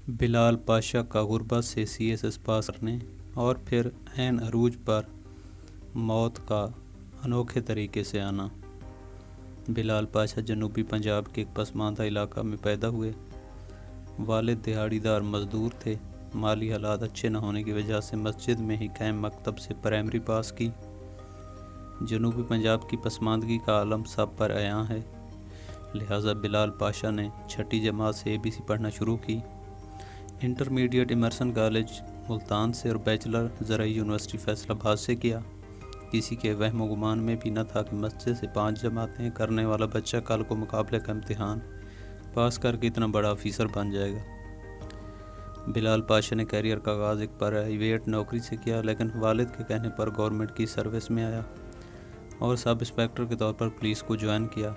बिलाल पाशा का गुर्बत से CSS पास करने और फिर ऐन अरूज पर मौत का अनोखे तरीके से आना। बिलाल पाशा जनूबी पंजाब के एक पसमानदा इलाका में पैदा हुए। वालिद दिहाड़ीदार मजदूर थे। माली हालात अच्छे न होने की वजह से मस्जिद में ही कैम मकतब से प्राइमरी पास की। जनूबी पंजाब की पसमानदगी का आलम सब पर आया है, लिहाजा बिलाल पाशा ने छठी जमात से ABC पढ़ना शुरू की। इंटरमीडिएट इमर्सन कॉलेज मुल्तान से और बैचलर ज़राई यूनिवर्सिटी फैसलाबाद से किया। किसी के वहम गुमान में भी न था कि मस्जिद से 5 जमातें करने वाला बच्चा कल को मुकाबले का इम्तिहान पास करके इतना बड़ा ऑफिसर बन जाएगा। बिलाल पाशा ने करियर का आगाज़ एक प्राइवेट नौकरी से किया, लेकिन वालिद के कहने पर गवर्नमेंट की सर्विस में आया और सब इंस्पेक्टर के तौर पर पुलिस को ज्वाइन किया।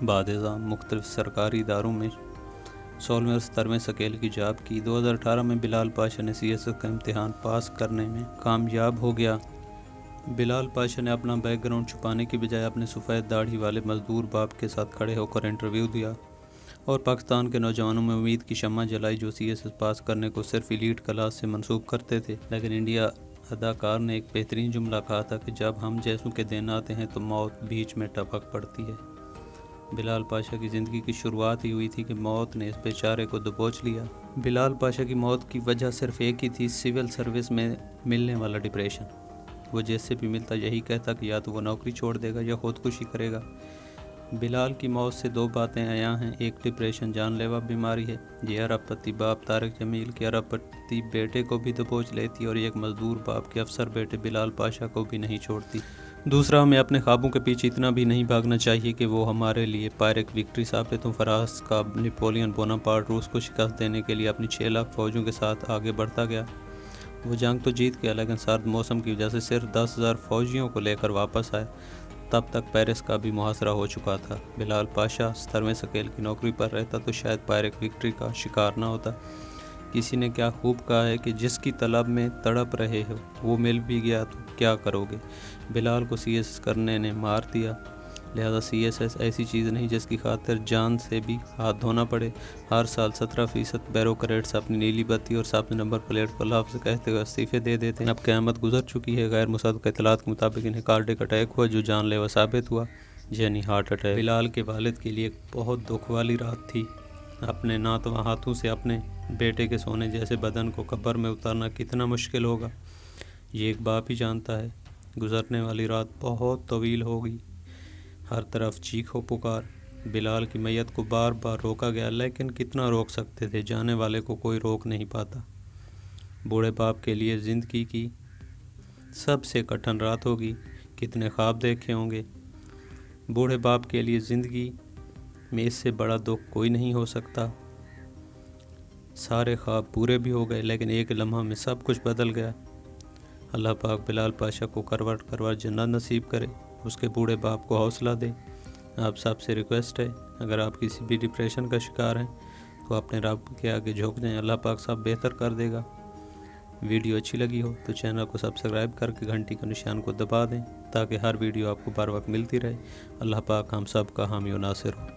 बाद मुख्तलिफ सरकारी इदारों में 16वें और 17वें स्केल की जॉब की। 2018 में बिलाल पाशा ने CSS का इम्तिहान पास करने में कामयाब हो गया। बिलाल पाशा ने अपना बैकग्राउंड छुपाने की बजाय अपने सफ़ेद दाढ़ी वाले मजदूर बाप के साथ खड़े होकर इंटरव्यू दिया और पाकिस्तान के नौजवानों में उम्मीद की शम्मा जलाई जो CSS पास करने को सिर्फ एलीट क्लास से मंसूब करते थे। लेकिन इंडिया अदाकार ने एक बेहतरीन जुमला कहा था कि जब हम जैसों के दिन आते हैं तो मौत बीच में टपक पड़ती है। बिलाल पाशा की ज़िंदगी की शुरुआत ही हुई थी कि मौत ने इस बेचारे को दबोच लिया। बिलाल पाशा की मौत की वजह सिर्फ एक ही थी, सिविल सर्विस में मिलने वाला डिप्रेशन। वो जैसे भी मिलता यही कहता कि या तो वो नौकरी छोड़ देगा या खुदकुशी करेगा। बिलाल की मौत से 2 बातें आया हैं, एक डिप्रेशन जानलेवा बीमारी है, ये अरबपति बाप तारिक जमील के अरबपति बेटे को भी दबोच लेती और एक मजदूर बाप के अफसर बेटे बिलाल पाशा को भी नहीं छोड़ती। दूसरा, हमें अपने ख्वाबों के पीछे इतना भी नहीं भागना चाहिए कि वो हमारे लिए पायरेक विक्ट्री साबित हो। फ्रांस का नेपोलियन बोनापार्ट रूस को शिकस्त देने के लिए अपनी 6 लाख फौजों के साथ आगे बढ़ता गया। वो जंग तो जीत गया, लेकिन सर्द मौसम की वजह से सिर्फ 10,000 फौजियों को लेकर वापस आया। तब तक पेरिस का भी मुहासरा हो चुका था। बिलाल पाशा 17वें स्केल की नौकरी पर रहता तो शायद पायरेक विक्ट्री का शिकार न होता। किसी ने क्या खूब कहा है कि जिसकी तलब में तड़प रहे हो वो मिल भी गया तो क्या करोगे। बिलाल को CSS करने ने मार दिया, लिहाजा CSS ऐसी चीज़ नहीं जिसकी खातिर जान से भी हाथ धोना पड़े। हर साल 17% बैरोक्रेट्स अपनी नीली बत्ती और सात नंबर प्लेट को लफ्ज़ कहते हुए इस्तीफे दे देते हैं। अब क़यामत गुजर चुकी है। गैर मुसद्दक़ इत्तलात के मुताबिक इन्हें कार्डियक अटैक हुआ जो जानलेवा साबित हुआ, यानी हार्ट अटैक। बिलाल के वालिद के लिए एक बहुत दुख वाली रात थी। अपने नातवा हाथों से अपने बेटे के सोने जैसे बदन को कब्र में उतारना कितना मुश्किल होगा, ये एक बाप ही जानता है। गुजरने वाली रात बहुत तवील होगी। हर तरफ चीखो पुकार। बिलाल की मैयत को बार बार रोका गया, लेकिन कितना रोक सकते थे, जाने वाले को कोई रोक नहीं पाता। बूढ़े बाप के लिए ज़िंदगी की सबसे कठिन रात होगी। कितने ख्वाब देखे होंगे। बूढ़े बाप के लिए ज़िंदगी में इससे बड़ा दुख कोई नहीं हो सकता। सारे ख्वाब पूरे भी हो गए, लेकिन एक लम्हा में सब कुछ बदल गया। अल्लाह पाक बिलाल पाशा को करवट करवट जन्नत नसीब करे, उसके बूढ़े बाप को हौसला दे। आप सबसे रिक्वेस्ट है, अगर आप किसी भी डिप्रेशन का शिकार हैं तो अपने रब के आगे झुक जाएं, अल्लाह पाक सब बेहतर कर देगा। वीडियो अच्छी लगी हो तो चैनल को सब्सक्राइब करके घंटी के निशान को दबा दें ताकि हर वीडियो आपको बर वक्त मिलती रहे। अल्लाह पाक हम सब का हामी और नासिर हो।